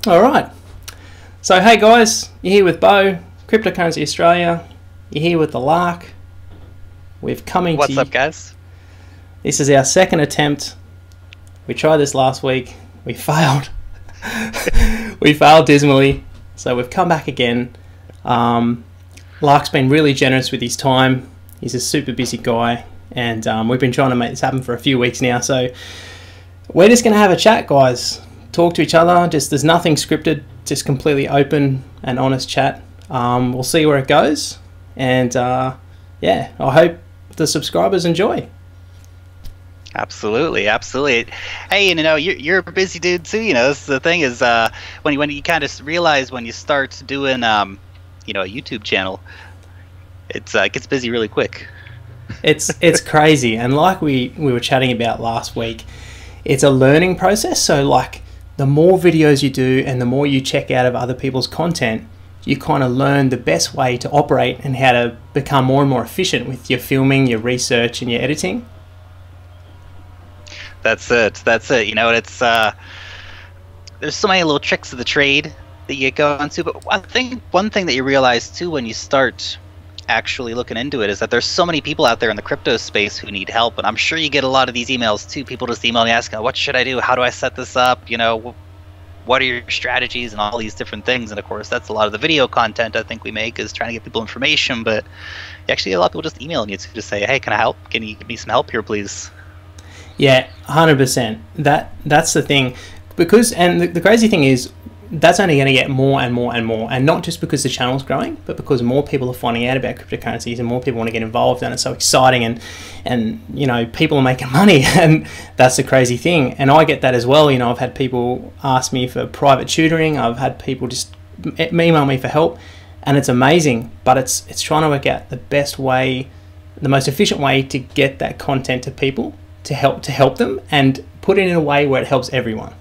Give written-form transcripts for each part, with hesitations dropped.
All right. So, hey guys, you're here with Bo, CryptoCurrency Australia. You're here with the Lark. We've coming What's to up, guys? This is our second attempt. We tried this last week. We failed. We failed dismally. So we've come back again. Lark's been really generous with his time. He's a super busy guy, and we've been trying to make this happen for a few weeks now. So we're just going to have a chat, guys. Talk to each other. There's nothing scripted. Just completely open and honest chat. We'll see where it goes, and yeah, I hope the subscribers enjoy. Absolutely. Hey, you know, you're a busy dude too. You know, this is the thing is when you kind of realize when you start doing you know, a YouTube channel, it gets busy really quick. It's crazy, and like we were chatting about last week, it's a learning process. So like, the more videos you do and the more you check out of other people's content, you kind of learn the best way to operate and how to become more and more efficient with your filming, your research, and your editing. That's it. You know, it's there's so many little tricks of the trade that you go into, but I think one thing that you realize too when you start actually looking into it is that there's so many people out there in the crypto space who need help, and I'm sure you get a lot of these emails too. People just email me asking, what should I do? How do I set this up? You know, what are your strategies and all these different things? And of course, that's a lot of the video content I think we make, is trying to get people information, but you actually get a lot of people just emailing you to just say, hey, can I help? Can you give me some help here, please? Yeah, 100%. That's the thing, because, and the crazy thing is, that's only going to get more and more and more, and not just because the channel's growing, but because more people are finding out about cryptocurrencies and more people want to get involved, and it's so exciting, and you know, people are making money, and that's the crazy thing. And I get that as well. You know, I've had people ask me for private tutoring. I've had people just email me for help, and it's amazing. But it's trying to work out the best way, the most efficient way to get that content to people, to help them, and put it in a way where it helps everyone.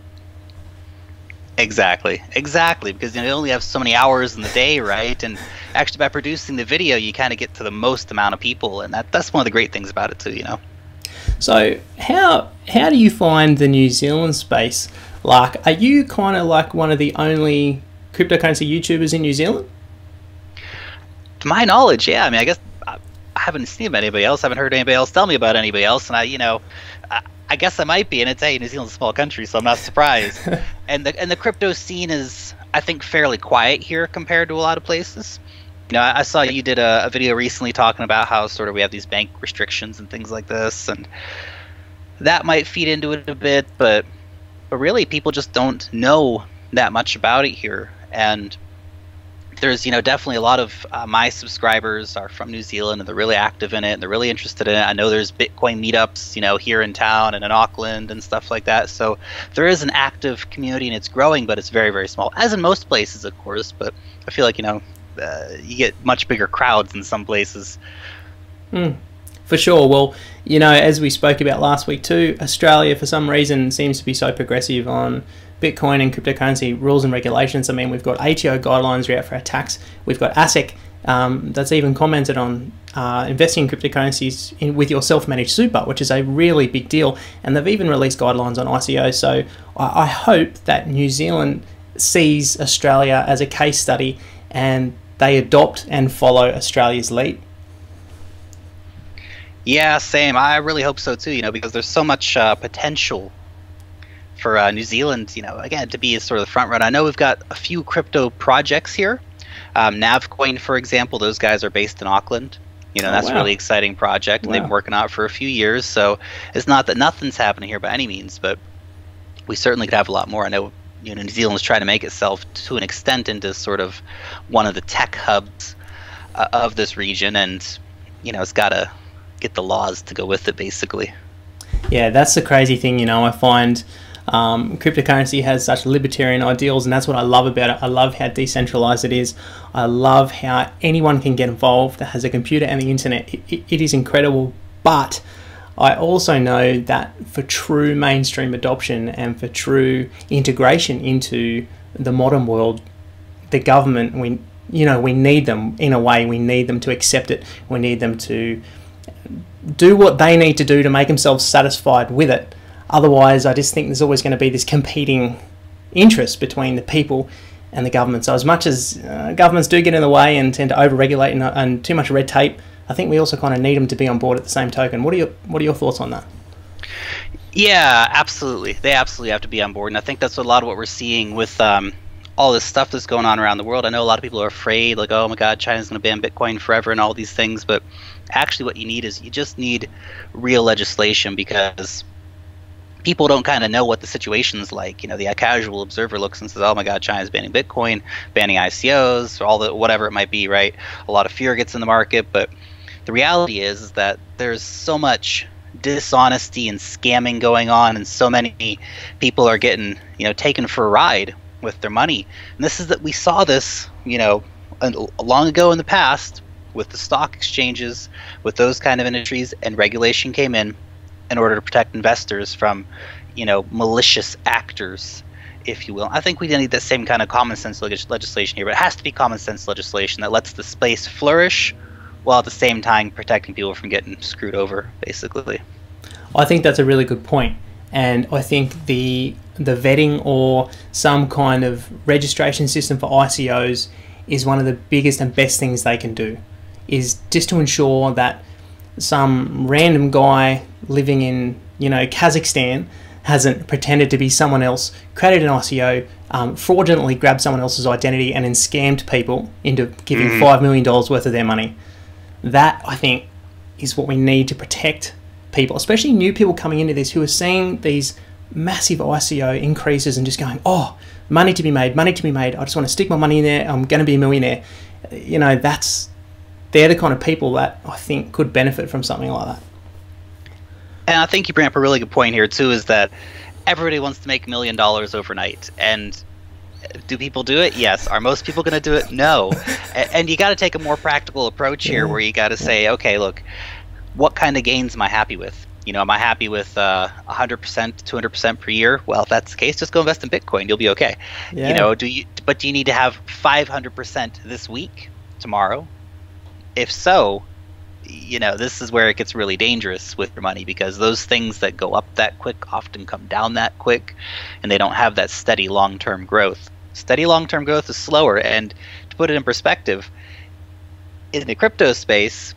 Exactly, because you know, you only have so many hours in the day, right? And actually, by producing the video, you kind of get to the most amount of people, and that's one of the great things about it too, you know. So how do you find the New Zealand space? Like, are you kind of like one of the only cryptocurrency YouTubers in New Zealand? To my knowledge, yeah. I mean, I guess I haven't seen about anybody else. I haven't heard anybody else tell me about anybody else, and I guess I might be, and it's, hey, New Zealand's a small country, so I'm not surprised. and the crypto scene is, I think, fairly quiet here compared to a lot of places. You know, I saw you did a video recently talking about how sort of we have these bank restrictions and things like this, and that might feed into it a bit, but really people just don't know that much about it here. And there's, you know, definitely a lot of my subscribers are from New Zealand, and they're really active in it, and they're really interested in it. I know there's Bitcoin meetups, you know, here in town and in Auckland and stuff like that. So there is an active community, and it's growing, but it's very, very small, as in most places, of course. But I feel like, you know, you get much bigger crowds in some places. For sure. Well, you know, as we spoke about last week too, Australia, for some reason, seems to be so progressive on Bitcoin and cryptocurrency rules and regulations. I mean, we've got ATO guidelines out for our tax. We've got ASIC that's even commented on investing in cryptocurrencies with your self-managed super, which is a really big deal. And they've even released guidelines on ICO. So I hope that New Zealand sees Australia as a case study and they adopt and follow Australia's lead. Yeah, same. I really hope so too, you know, because there's so much potential for New Zealand, you know, again, to be sort of the front runner. I know we've got a few crypto projects here. Navcoin, for example, those guys are based in Auckland. You know, that's a really exciting project, and they've been working on it for a few years. So it's not that nothing's happening here by any means, but we certainly could have a lot more. I know, you know, New Zealand's trying to make itself to an extent into sort of one of the tech hubs of this region, and you know, it's got to get the laws to go with it, basically. Yeah, that's the crazy thing. You know, I find cryptocurrency has such libertarian ideals, and that's what I love about it. I love how decentralized it is. I love how anyone can get involved that has a computer and the internet. It is incredible, but I also know that for true mainstream adoption and for true integration into the modern world, the government, we need them in a way. We need them to accept it. We need them to do what they need to do to make themselves satisfied with it. Otherwise, I just think there's always going to be this competing interest between the people and the government. So as much as governments do get in the way and tend to over-regulate and too much red tape, I think we also kind of need them to be on board at the same token. What are your thoughts on that? Yeah, absolutely. They absolutely have to be on board, and I think that's a lot of what we're seeing with all this stuff that's going on around the world. I know a lot of people are afraid, like, oh my God, China's going to ban Bitcoin forever and all these things, but actually what you need is you just need real legislation, because people don't kind of know what the situation's like. You know, the casual observer looks and says, oh my God, China's banning Bitcoin, banning ICOs, all the whatever it might be, right? A lot of fear gets in the market, but the reality is that there's so much dishonesty and scamming going on, and so many people are getting, you know, taken for a ride with their money. And this is that we saw this, you know, long ago in the past with the stock exchanges, with those kind of industries, and regulation came in order to protect investors from, you know, malicious actors, if you will. I think we need that same kind of common sense legislation here, but it has to be common sense legislation that lets the space flourish while at the same time protecting people from getting screwed over, basically. I think that's a really good point. And I think the vetting or some kind of registration system for ICOs is one of the biggest and best things they can do, is just to ensure that some random guy living in, you know, Kazakhstan hasn't pretended to be someone else, created an ICO, fraudulently grabbed someone else's identity and then scammed people into giving $5 million worth of their money. That, I think, is what we need to protect people, especially new people coming into this who are seeing these massive ICO increases and just going, oh, money to be made, money to be made. I just want to stick my money in there. I'm going to be a millionaire. You know, they're the kind of people that I think could benefit from something like that. And I think you bring up a really good point here too, is that everybody wants to make $1 million overnight. And do people do it? Yes. Are most people going to do it? No. And you got to take a more practical approach here, where you got to say, okay, look, what kind of gains am I happy with? You know, am I happy with 100%, 200% per year? Well, if that's the case, just go invest in Bitcoin. You'll be okay. Yeah. You know, do you need to have 500% this week, tomorrow? If so, you know, this is where it gets really dangerous with your money, because those things that go up that quick often come down that quick, and they don't have that steady long-term growth. Steady long-term growth is slower. And to put it in perspective, in the crypto space,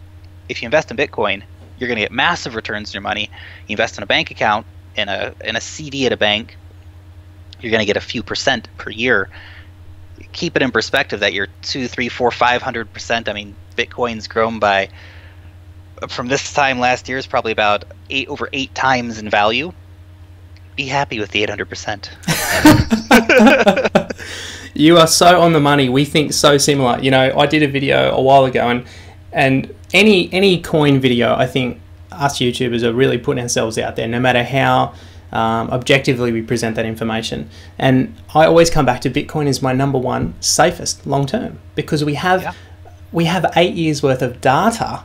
if you invest in Bitcoin, you're going to get massive returns on your money. You invest in a bank account, in a CD at a bank, you're going to get a few percent per year. Keep it in perspective that you're 200, 300, 400, 500%. I mean, Bitcoin's grown by, from this time last year, is probably about over 8 times in value. Be happy with the 800%. You are so on the money. We think so similar. You know, I did a video a while ago, and any coin video, I think us YouTubers are really putting ourselves out there, no matter how objectively we present that information. And I always come back to Bitcoin is my #1 safest long term, because we have 8 years worth of data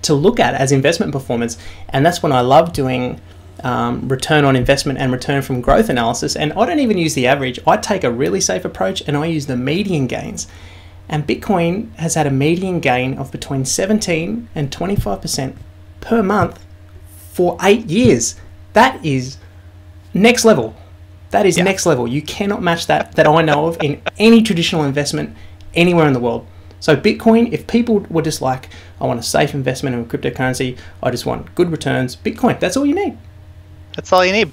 to look at as investment performance, and that's when I love doing return on investment and return from growth analysis. And I don't even use the average. I take a really safe approach and I use the median gains. And Bitcoin has had a median gain of between 17 and 25% per month for 8 years. That is next level. That is next level. You cannot match that I know of in any traditional investment anywhere in the world. So Bitcoin, if people were just like, I want a safe investment in cryptocurrency, I just want good returns, Bitcoin, that's all you need. That's all you need.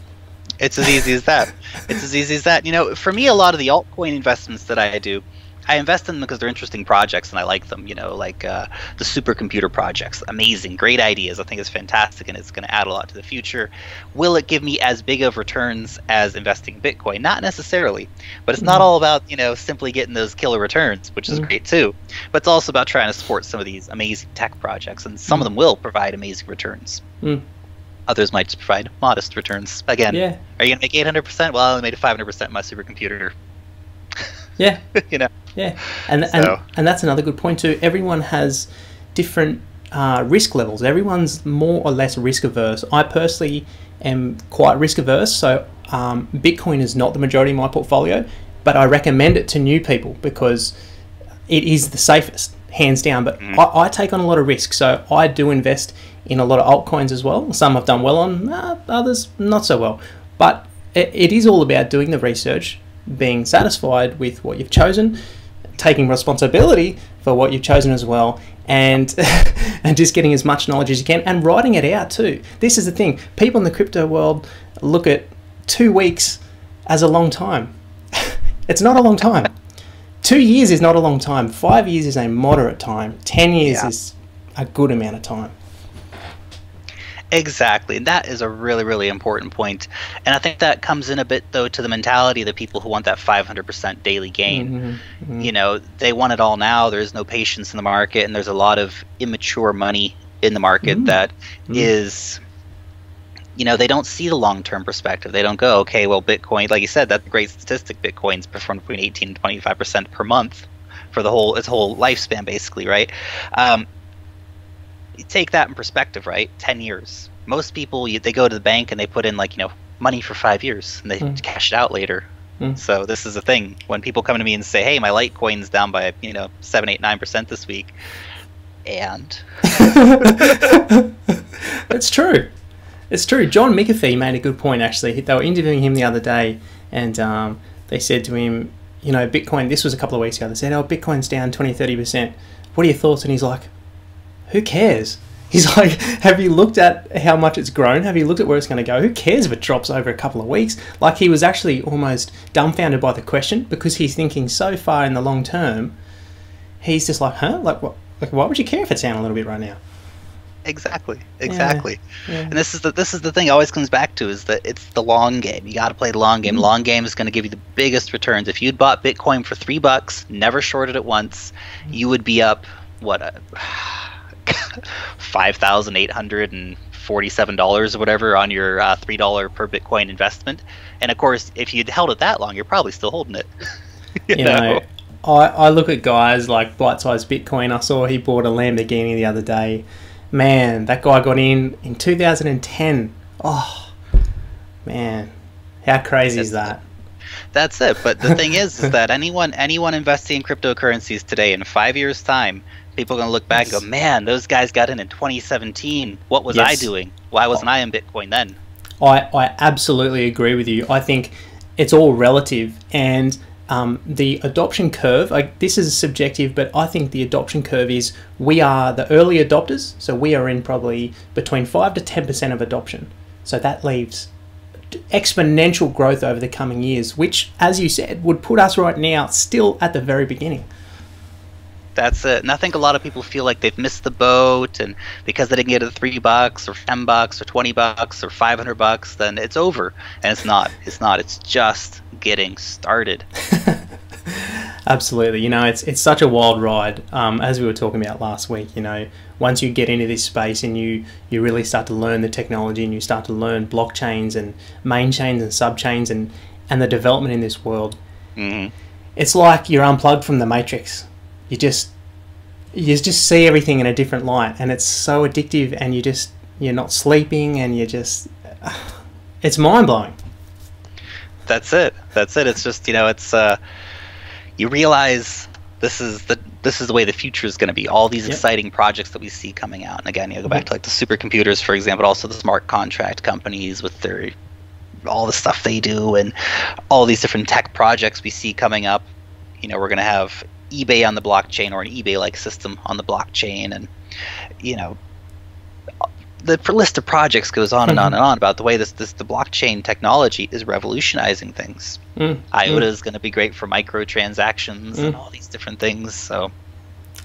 It's as easy as that. It's as easy as that. You know, for me, a lot of the altcoin investments that I do, I invest in them because they're interesting projects and I like them, you know, like the supercomputer projects. Amazing, great ideas. I think it's fantastic and it's going to add a lot to the future. Will it give me as big of returns as investing in Bitcoin? Not necessarily, but it's not all about, you know, simply getting those killer returns, which is great too. But it's also about trying to support some of these amazing tech projects, and some of them will provide amazing returns. Others might just provide modest returns. Again, are you going to make 800%? Well, I only made 500% in my supercomputer. Yeah. You know. Yeah, and that's another good point too. Everyone has different risk levels. Everyone's more or less risk averse. I personally am quite risk averse, so Bitcoin is not the majority of my portfolio, but I recommend it to new people because it is the safest, hands down. But I take on a lot of risk, so I do invest in a lot of altcoins as well. Some I've done well on, others not so well. But it is all about doing the research, being satisfied with what you've chosen, taking responsibility for what you've chosen as well, and and just getting as much knowledge as you can and writing it out too. This is the thing. People in the crypto world look at 2 weeks as a long time. It's not a long time. 2 years is not a long time. 5 years is a moderate time. 10 years is a good amount of time. Exactly. And that is a really, really important point. And I think that comes in a bit, though, to the mentality of the people who want that 500% daily gain. You know, they want it all now. There's no patience in the market, and there's a lot of immature money in the market that is, you know, they don't see the long-term perspective. They don't go, okay, well, Bitcoin, like you said, that's a great statistic. Bitcoin's performed between 18 and 25% per month for its whole lifespan, basically, right? You take that in perspective, right? 10 years. Most people, they go to the bank and they put in, like, you know, money for 5 years, and they cash it out later. So this is the thing. When people come to me and say, hey, my Litecoin's down by, you know, 7, 8, 9% this week, and... It's true. It's true. John McAfee made a good point, actually. They were interviewing him the other day, and they said to him, you know, Bitcoin, this was a couple of weeks ago, they said, oh, Bitcoin's down 20, 30%. What are your thoughts? And he's like, who cares? He's like, have you looked at how much it's grown? Have you looked at where it's going to go? Who cares if it drops over a couple of weeks? Like, he was actually almost dumbfounded by the question, because he's thinking so far in the long term. He's just like, huh? Like, what? Like, why would you care if it's down a little bit right now? Exactly. Yeah. And this is the thing. It always comes back to is that it's the long game. You got to play the long game. Long game is going to give you the biggest returns. If you'd bought Bitcoin for $3, never shorted it once, you would be up what $5,847 or whatever on your $3 per Bitcoin investment. And of course, if you'd held it that long, you're probably still holding it. you know? I look at guys like Bite Size Bitcoin. I saw he bought a Lamborghini the other day. Man, that guy got in 2010. Oh, man. How crazy is that? That's it. But the thing is that anyone investing in cryptocurrencies today, in 5 years' time, people are going to look back and go, man, those guys got in 2017. What was I doing? Why wasn't I in Bitcoin then? I absolutely agree with you. I think it's all relative. And the adoption curve, this is subjective, but I think the adoption curve is, we are the early adopters. So we are in probably between 5 to 10% of adoption. So that leaves exponential growth over the coming years, which, as you said, would put us right now still at the very beginning. That's it. And I think a lot of people feel like they've missed the boat, and because they didn't get it $3 or $10 or $20 or $500, then it's over. And it's not. It's just getting started. Absolutely. You know, it's such a wild ride. As we were talking about last week, you know, once you get into this space and you really start to learn the technology, and you start to learn blockchains and main chains and subchains and the development in this world, it's like you're unplugged from the Matrix. You just see everything in a different light, and it's so addictive, and you're not sleeping, and it's mind-blowing. That's it. It's just, you know, it's you realize this is the way the future is going to be. All these exciting projects that we see coming out, and again, you go back to like the supercomputers, for example, but also the smart contract companies with their all the stuff they do, and all these different tech projects we see coming up. You know, we're going to have eBay on the blockchain, or an eBay-like system on the blockchain, and you know, the list of projects goes on and on and on about the way the blockchain technology is revolutionizing things. IOTA is going to be great for microtransactions and all these different things. So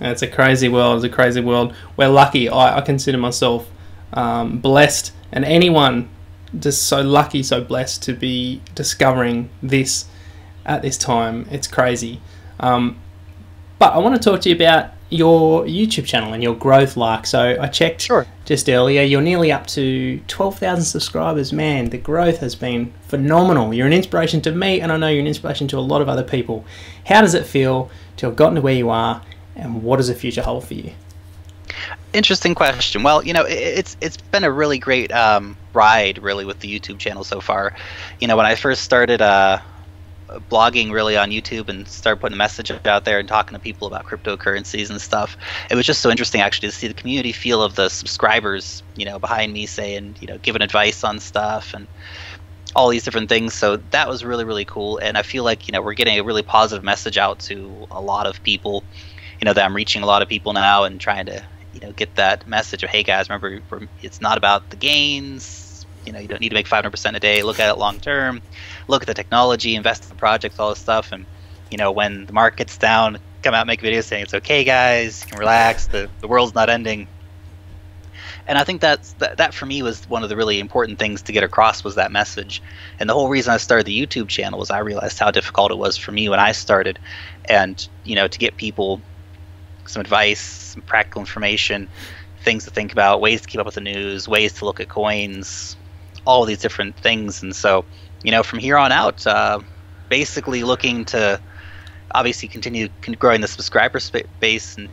it's a crazy world. It's a crazy world. We're lucky. I consider myself blessed, and anyone just so lucky, so blessed to be discovering this at this time. It's crazy. But I want to talk to you about your YouTube channel and your growth, Lark. So I checked just earlier. You're nearly up to 12,000 subscribers. Man, the growth has been phenomenal. You're an inspiration to me, and I know you're an inspiration to a lot of other people. How does it feel to have gotten to where you are, and what does the future hold for you? Interesting question. Well, you know, it's been a really great ride, really, with the YouTube channel so far. You know, when I first started blogging really on YouTube and started putting a message out there and talking to people about cryptocurrencies and stuff, it was just so interesting actually to see the community feel of the subscribers, you know, behind me saying, you know, giving advice on stuff. And all these different things. So that was really, really cool. And I feel like, we're getting a really positive message out to a lot of people, that I'm reaching a lot of people now and trying to, get that message of, hey guys, remember, it's not about the gains. You don't need to make 500% a day. Look at it long term. Look at the technology, invest in the projects, all this stuff. And, when the market's down, come out and make videos saying it's okay, guys, you can relax. The world's not ending. And I think that for me was one of the really important things to get across, was that message. And the whole reason I started the YouTube channel was I realized how difficult it was for me when I started. And, to get people some advice, some practical information, things to think about, ways to keep up with the news, ways to look at coins, all of these different things. And so, from here on out, basically looking to obviously continue growing the subscriber base and,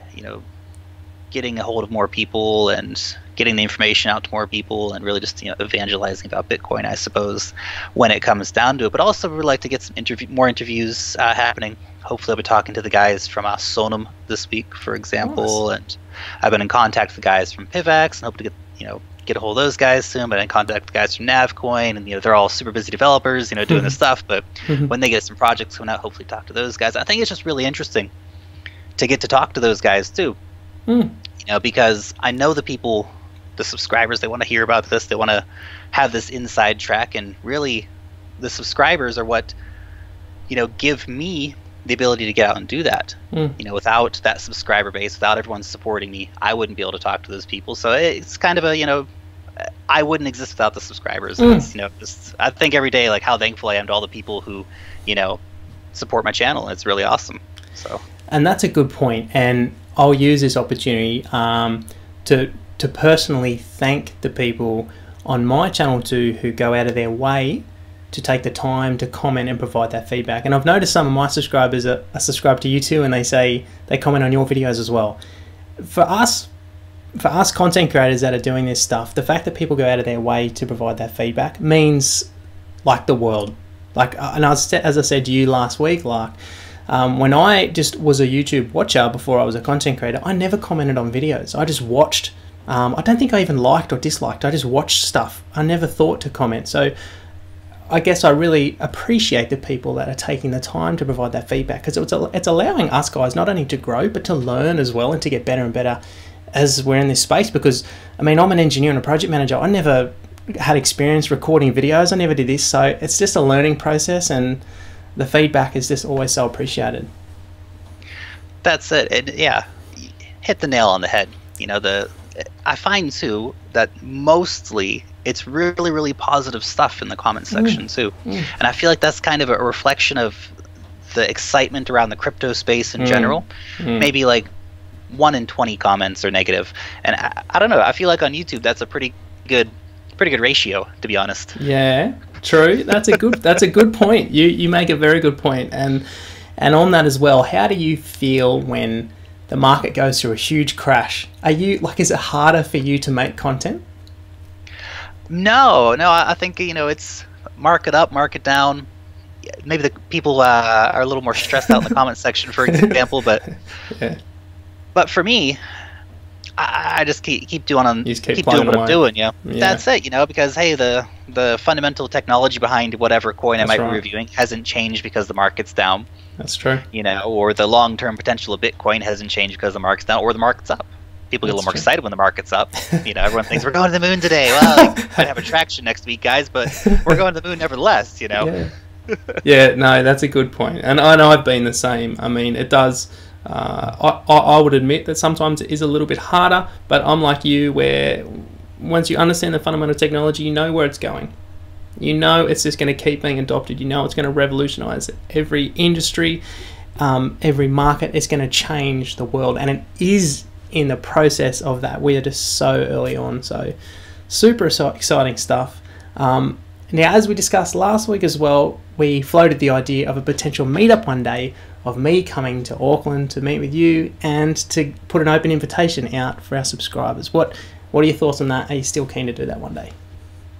getting a hold of more people and getting the information out to more people and really just evangelizing about Bitcoin, I suppose, when it comes down to it. But also we'd like to get some more interviews happening. Hopefully I'll be talking to the guys from Sonam this week, for example. Nice. And I've been in contact with the guys from PIVX and hope to get a hold of those guys soon. But in contact with the guys from Navcoin, and they're all super busy developers, doing this stuff. But when they get some projects coming out, hopefully talk to those guys. I think it's just really interesting to get to talk to those guys too. Because I know the people, the subscribers, they want to hear about this. They want to have this inside track, and really the subscribers are what, give me the ability to get out and do that. Without that subscriber base, without everyone supporting me, I wouldn't be able to talk to those people. So it's kind of a, I wouldn't exist without the subscribers. It's, just, I think every day, like, how thankful I am to all the people who, support my channel. It's really awesome. So. And that's a good point. And I'll use this opportunity to personally thank the people on my channel too who go out of their way to take the time to comment and provide that feedback. And I've noticed some of my subscribers are subscribed to you too, and they comment on your videos as well. For us content creators that are doing this stuff, the fact that people go out of their way to provide that feedback means like the world. Like, and as I said to you last week, when I just was a YouTube watcher before I was a content creator, I never commented on videos. I just watched. I don't think I even liked or disliked. I just watched stuff. I never thought to comment. So I guess I really appreciate the people that are taking the time to provide that feedback, because it's allowing us guys not only to grow but to learn as well and to get better and better as we're in this space. Because I mean, I'm an engineer and a project manager. I never had experience recording videos. I never did this. So it's just a learning process, and the feedback is just always so appreciated. That's it. And yeah, hit the nail on the head. I find too that mostly it's really, really positive stuff in the comment section too. And I feel like that's kind of a reflection of the excitement around the crypto space in general. Maybe like 1 in 20 comments are negative. And I don't know, I feel like on YouTube that's a pretty good ratio, to be honest. Yeah, true. That's a good point. You make a very good point. And on that as well, how do you feel when the market goes through a huge crash? Is it harder for you to make content? No, I think, it's market up, market down. Maybe the people are a little more stressed out in the comment section, for example, but yeah. But for me, I just keep doing what I'm doing. Yeah, that's it. Because hey, the fundamental technology behind whatever coin I might be reviewing hasn't changed because the market's down. That's true. Or the long-term potential of Bitcoin hasn't changed because the market's down or the market's up. People get a little more excited when the market's up. Everyone thinks we're going to the moon today. Well, might have a traction next week, guys, but we're going to the moon nevertheless. Yeah. Yeah. No, that's a good point, and I know I've been the same. I mean, it does. I would admit that sometimes it is a little bit harder, but I'm like you, where once you understand the fundamental technology, you know where it's going. It's just going to keep being adopted. It's going to revolutionize every industry, every market. It's going to change the world, and it is in the process of that. We are just so early on, so super exciting stuff. Now, as we discussed last week as well, we floated the idea of a potential meetup one day of me coming to Auckland to meet with you and to put an open invitation out for our subscribers. What are your thoughts on that? Are you still keen to do that one day?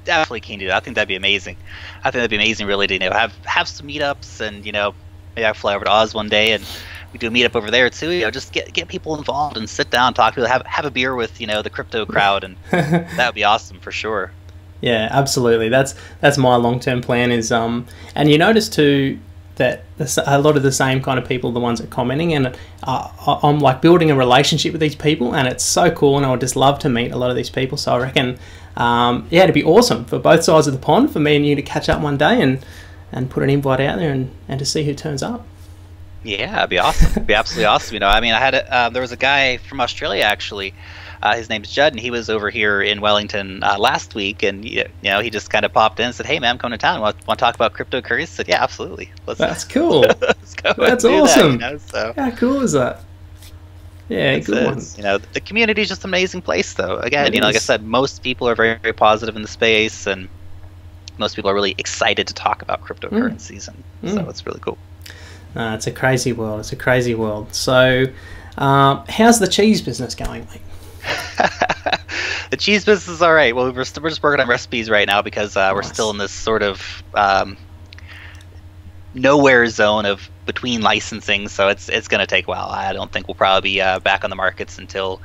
Definitely keen to do that. I think that'd be amazing. I think that'd be amazing, really, to have some meetups, and maybe I fly over to Oz one day and we do a meetup over there too. Just get people involved and sit down, talk to them, have a beer with the crypto crowd, and that would be awesome for sure. Yeah, absolutely. That's my long-term plan is and you notice too that a lot of the same kind of people are the ones that are commenting, and I'm like building a relationship with these people, and it's so cool, and I would just love to meet a lot of these people. So I reckon yeah, it'd be awesome for both sides of the pond for me and you to catch up one day and put an invite out there and to see who turns up. Yeah, it'd be awesome. It'd be absolutely awesome. You know, I mean, I had there was a guy from Australia actually. His name's Judd, and he was over here in Wellington last week, and you know, he just kind of popped in and said, "Hey, man, I'm coming to town. Want to talk about cryptocurrency?" I said, "Yeah, absolutely. That's cool. Let's go. That's awesome. That, you know, so. How cool is that? Yeah, good one. You know, the community is just an amazing place, though. Again, you know, like I said, most people are very, very positive in the space, and most people are really excited to talk about cryptocurrencies, and so it's really cool. It's a crazy world. It's a crazy world. So, how's the cheese business going, mate? The cheese business is all right. Well, we're just working on recipes right now because we're still in this sort of nowhere zone of between licensing, so it's going to take a while. I don't think we'll probably be back on the markets until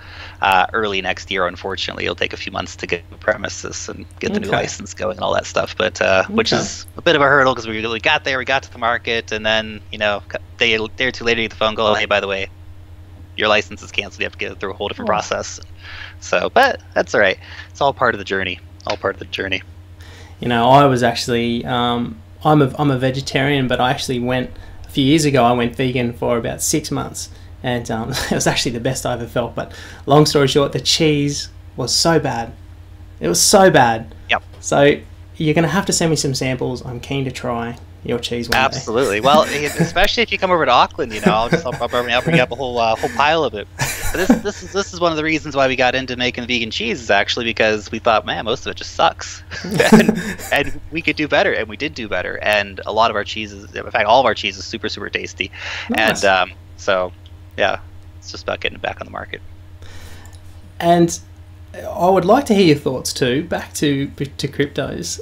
early next year. Unfortunately, it'll take a few months to get the premises and get the new license going and all that stuff. But which is a bit of a hurdle because we got there, we got to the market, and then you know, a day or two later, you get the phone call, "Hey, by the way, your license is canceled. You have to get through a whole different process." So, but that's all right. It's all part of the journey. All part of the journey. You know, I was actually I'm a vegetarian, but I actually went a few years ago. I went vegan for about 6 months, and it was actually the best I ever felt. But long story short, the cheese was so bad. It was so bad. Yep. So you're gonna have to send me some samples. I'm keen to try your cheese one Absolutely. Day. Well, especially if you come over to Auckland, you know, I'll bring you up a whole pile of it. But this is one of the reasons why we got into making vegan cheese, is actually because we thought, man, most of it just sucks, and we could do better, and we did do better. And a lot of our cheeses, in fact, all of our cheese is super, super tasty. Nice. And so yeah, it's just about getting it back on the market. And I would like to hear your thoughts too. Back to cryptos.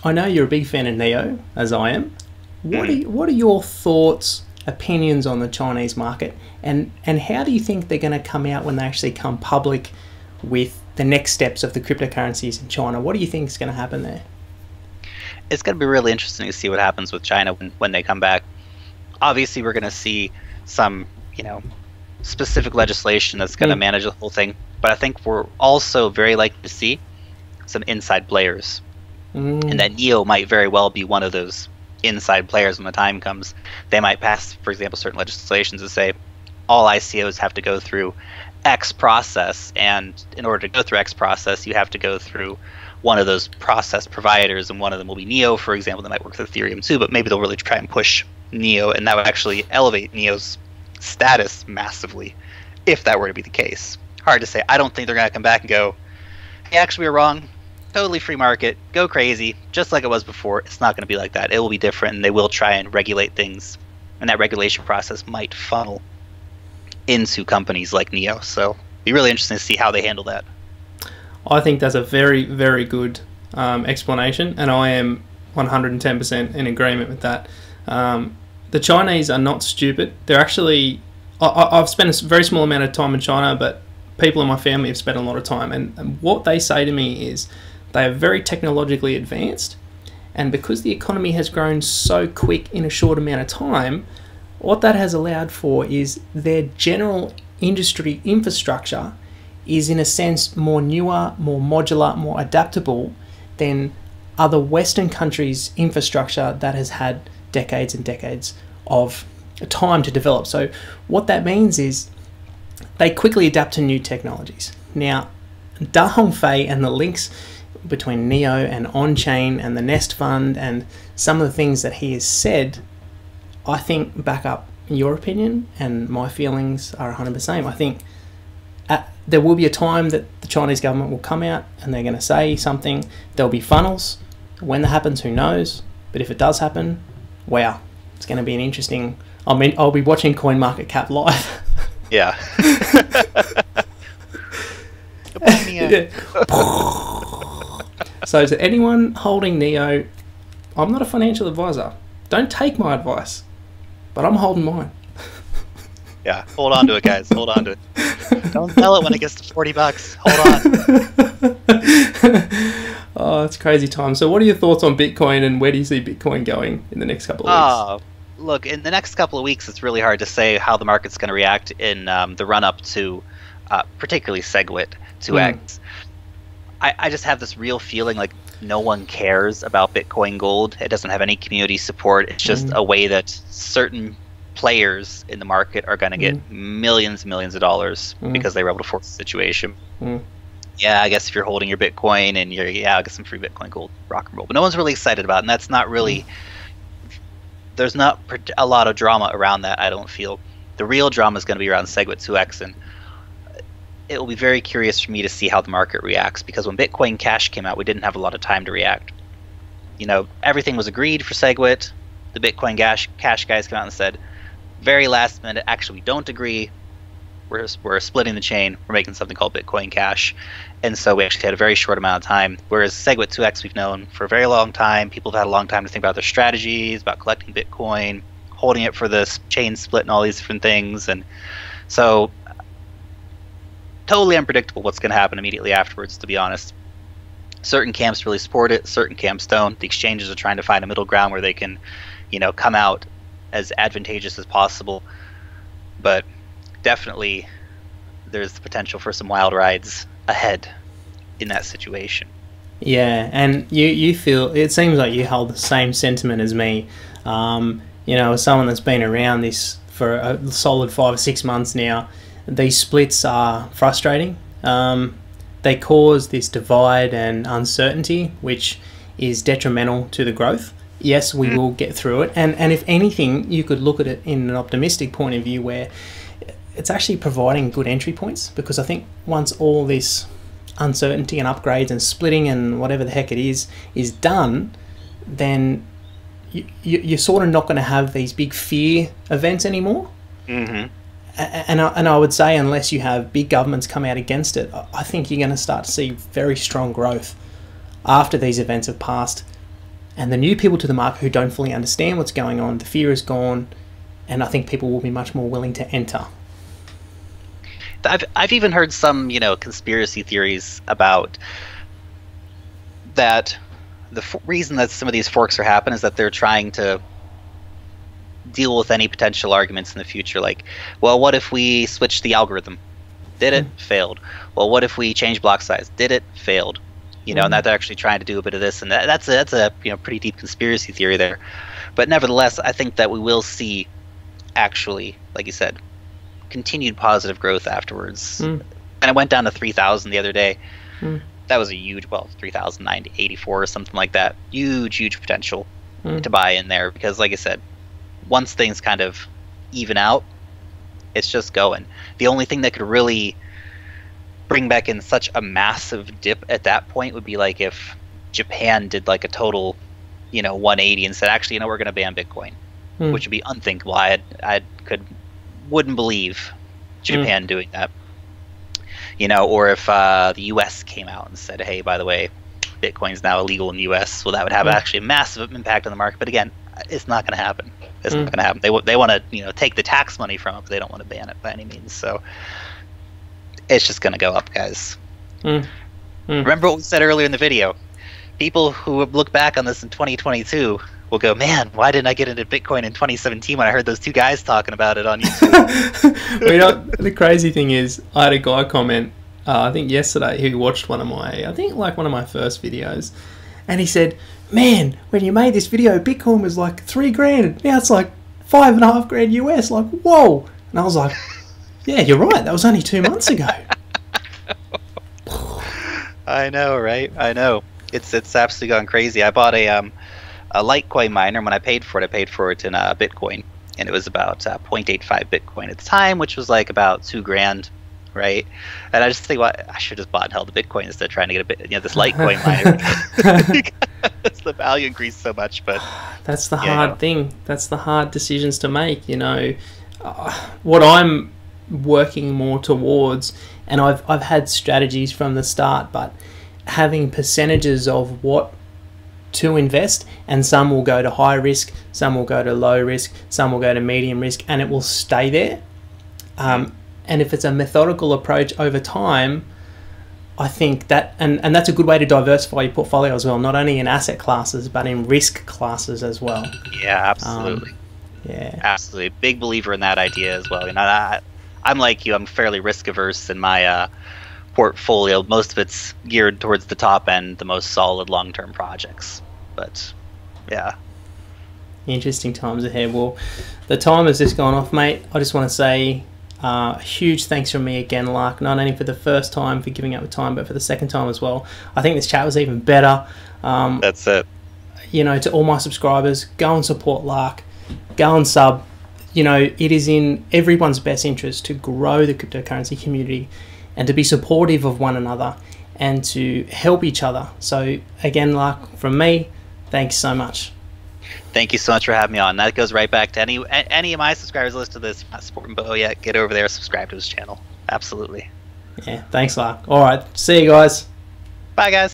I know you're a big fan of Neo, as I am. What are your thoughts, opinions on the Chinese market, and how do you think they're going to come out when they actually come public with the next steps of the cryptocurrencies in China? What do you think is going to happen there? It's going to be really interesting to see what happens with China when they come back. Obviously, we're going to see some, you know, specific legislation that's going to manage the whole thing, but I think we're also very likely to see some inside players. And that Neo might very well be one of those inside players when the time comes. They might pass, for example, certain legislations that say all ICOs have to go through X process, and in order to go through X process, you have to go through one of those process providers, and one of them will be Neo, for example. They might work with Ethereum too, but maybe they'll really try and push Neo, and that would actually elevate Neo's status massively if that were to be the case. Hard to say. I don't think they're going to come back and go, "Hey, actually, we're wrong. Totally free market, go crazy," just like it was before. It's not going to be like that. It will be different, and they will try and regulate things, and that regulation process might funnel into companies like Neo. So it'll be really interesting to see how they handle that. I think that's a very, very good explanation, and I am 110% in agreement with that. The Chinese are not stupid. They're actually... I've spent a very small amount of time in China, but people in my family have spent a lot of time, and what they say to me is they are very technologically advanced, and because the economy has grown so quick in a short amount of time, what that has allowed for is their general industry infrastructure is in a sense more newer, more modular, more adaptable than other Western countries' infrastructure that has had decades and decades of time to develop. So what that means is they quickly adapt to new technologies. Now, Da Hongfei and the links between Neo and on-chain and the Nest Fund and some of the things that he has said, I think back up your opinion, and my feelings are 100% the same. I think there will be a time that the Chinese government will come out and they're going to say something. There'll be funnels. When that happens, who knows? But if it does happen, wow, it's going to be an interesting... I mean, I'll be watching CoinMarketCap live. Yeah. So to anyone holding Neo, I'm not a financial advisor. Don't take my advice, but I'm holding mine. Yeah, hold on to it, guys. Hold on to it. Don't sell it when it gets to $40. Hold on. Oh, it's crazy time. So what are your thoughts on Bitcoin, and where do you see Bitcoin going in the next couple of weeks? Look, in the next couple of weeks, it's really hard to say how the market's going to react in the run-up to particularly SegWit 2x. I just have this real feeling like no one cares about Bitcoin Gold. It doesn't have any community support. It's just a way that certain players in the market are going to get millions and millions of dollars because they were able to force the situation. Yeah, I guess if you're holding your Bitcoin and you're, I'll get some free Bitcoin Gold, rock and roll. But no one's really excited about it, and that's not really, there's not a lot of drama around that, I don't feel. The real drama is going to be around SegWit 2x, and it will be very curious for me to see how the market reacts, because when Bitcoin Cash came out, we didn't have a lot of time to react. You know, everything was agreed for SegWit. The Bitcoin Cash guys came out and said, very last minute, actually, we don't agree. We're splitting the chain. We're making something called Bitcoin Cash. And so we actually had a very short amount of time. Whereas SegWit 2x we've known for a very long time. People have had a long time to think about their strategies, about collecting Bitcoin, holding it for this chain split and all these different things. And so totally unpredictable what's going to happen immediately afterwards, to be honest. Certain camps really support it. Certain camps don't. The exchanges are trying to find a middle ground where they can, come out as advantageous as possible. But definitely there's the potential for some wild rides ahead in that situation. Yeah, and you feel, it seems like you hold the same sentiment as me. As someone that's been around this for a solid 5 or 6 months now, these splits are frustrating. They cause this divide and uncertainty, which is detrimental to the growth. Yes, we will get through it, and if anything, you could look at it in an optimistic point of view where it's actually providing good entry points, because I think once all this uncertainty and upgrades and splitting and whatever the heck it is done, then you're sort of not going to have these big fear events anymore. And I would say, unless you have big governments come out against it, I think you're going to start to see very strong growth after these events have passed. And the new people to the market who don't fully understand what's going on, the fear is gone, and I think people will be much more willing to enter. I've even heard some, conspiracy theories about that. The reason that some of these forks are happening is that they're trying to deal with any potential arguments in the future. Like, well, what if we switch the algorithm? Did it? Failed. Well, what if we change block size? Did it? Failed. And that they're actually trying to do a bit of this, and that's a pretty deep conspiracy theory there. But nevertheless, I think that we will see, actually, like you said, continued positive growth afterwards. And it went down to 3,000 the other day. That was a huge, 3,984 or something like that. Huge potential to buy in there, because like I said, once things kind of even out, it's just going. The only thing that could really bring back in such a massive dip at that point would be like if Japan did like a total 180 and said, actually, we're going to ban Bitcoin, which would be unthinkable. I wouldn't believe Japan doing that. Or if the US came out and said, hey, by the way, Bitcoin's now illegal in the US, well, that would have actually a massive impact on the market. But again, it's not going to happen. It's not going to happen. They want to take the tax money from it, but they don't want to ban it by any means. So it's just going to go up, guys. Remember what we said earlier in the video? People who look back on this in 2022 will go, man, why didn't I get into Bitcoin in 2017 when I heard those two guys talking about it on YouTube? The crazy thing is, I had a guy comment, I think yesterday, who watched one of my first videos, and he said, man, when you made this video, Bitcoin was like $3,000. Now it's like $5,500 US. Like, whoa. And I was like, yeah, you're right. That was only 2 months ago. I know, right? I know. It's absolutely gone crazy. I bought a Litecoin miner, and when I paid for it in Bitcoin, and it was about 0.85 Bitcoin at the time, which was like about $2,000, right? And I just think, well, I should have just bought and held the Bitcoin instead of trying to get this Litecoin miner. Because the value increased so much. But that's the hard thing. That's the hard decisions to make. What I'm working more towards, and I've had strategies from the start, but having percentages of what to invest, and some will go to high risk, some will go to low risk, some will go to medium risk, and it will stay there. And if it's a methodical approach over time, I think that, and that's a good way to diversify your portfolio as well, not only in asset classes, but in risk classes as well. Yeah, absolutely. Yeah. Absolutely. Big believer in that idea as well. You know, I'm like you, I'm fairly risk averse in my portfolio. Most of it's geared towards the top end, the most solid long-term projects. But yeah. Interesting times ahead. Well, the time has just gone off, mate. I just want to say huge thanks from me again, Lark, not only for the first time for giving up the time, but for the second time as well. I think this chat was even better. That's it. You know, to all my subscribers, go and support Lark, go and sub. You know, it is in everyone's best interest to grow the cryptocurrency community and to be supportive of one another and to help each other. So again, Lark, from me, thanks so much. Thank you so much for having me on. That goes right back to any of my subscribers list to this. Not supporting Bo yet, get over there, subscribe to his channel. Absolutely. Yeah, thanks, Lark. All right, see you guys. Bye, guys.